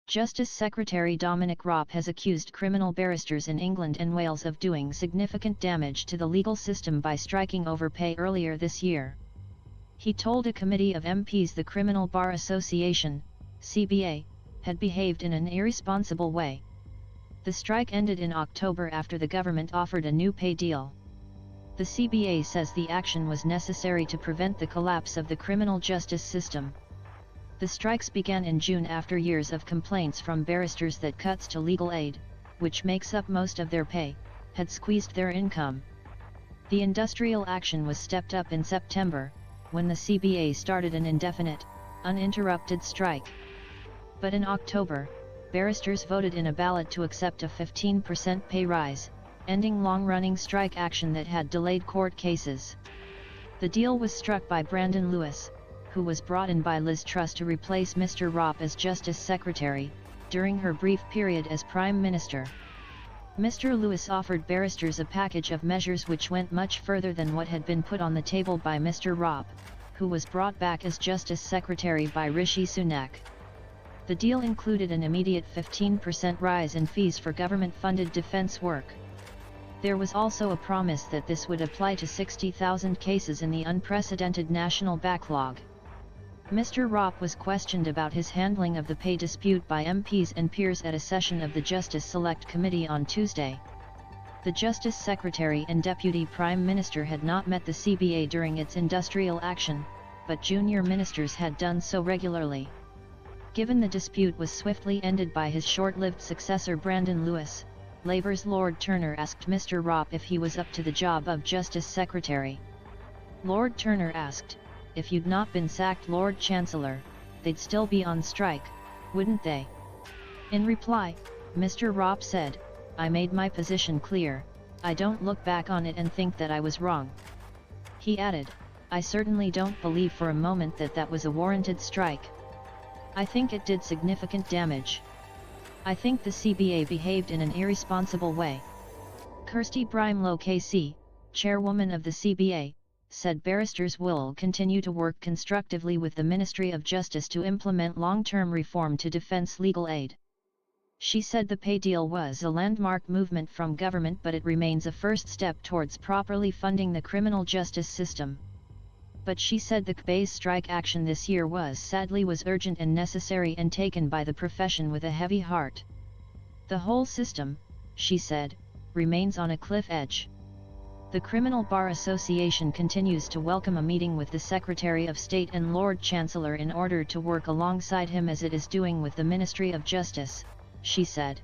Justice Secretary Dominic Raab has accused criminal barristers in England and Wales of doing significant damage to the legal system by striking over pay earlier this year. He told a committee of MPs the Criminal Bar Association, CBA, had behaved in an irresponsible way. The strike ended in October after the government offered a new pay deal. The CBA says the action was necessary to prevent the collapse of the criminal justice system. The strikes began in June after years of complaints from barristers that cuts to legal aid, which makes up most of their pay, had squeezed their income. The industrial action was stepped up in September, when the CBA started an indefinite, uninterrupted strike. But in October, barristers voted in a ballot to accept a 15% pay rise, ending long-running strike action that had delayed court cases. The deal was struck by Brandon Lewis, who was brought in by Liz Truss to replace Mr. Raab as Justice Secretary, during her brief period as Prime Minister. Mr. Lewis offered barristers a package of measures which went much further than what had been put on the table by Mr. Raab, who was brought back as Justice Secretary by Rishi Sunak. The deal included an immediate 15% rise in fees for government-funded defense work. There was also a promise that this would apply to 60,000 cases in the unprecedented national backlog. Mr. Raab was questioned about his handling of the pay dispute by MPs and peers at a session of the Justice Select Committee on Tuesday. The Justice Secretary and Deputy Prime Minister had not met the CBA during its industrial action, but junior ministers had done so regularly. Given the dispute was swiftly ended by his short-lived successor Brandon Lewis, Labour's Lord Turner asked Mr. Raab if he was up to the job of Justice Secretary. Lord Turner asked, "If you'd not been sacked Lord Chancellor, they'd still be on strike, wouldn't they?" In reply, Mr. Raab said, "I made my position clear, I don't look back on it and think that I was wrong." He added, "I certainly don't believe for a moment that that was a warranted strike. I think it did significant damage. I think the CBA behaved in an irresponsible way." Kirsty Brimlow KC, chairwoman of the CBA, said barristers will continue to work constructively with the Ministry of Justice to implement long-term reform to defense legal aid. She said the pay deal was a landmark movement from government, but it remains a first step towards properly funding the criminal justice system. But she said the CBA's strike action this year was urgent and necessary and taken by the profession with a heavy heart. The whole system, she said, remains on a cliff edge. The Criminal Bar Association continues to welcome a meeting with the Secretary of State and Lord Chancellor in order to work alongside him as it is doing with the Ministry of Justice, she said.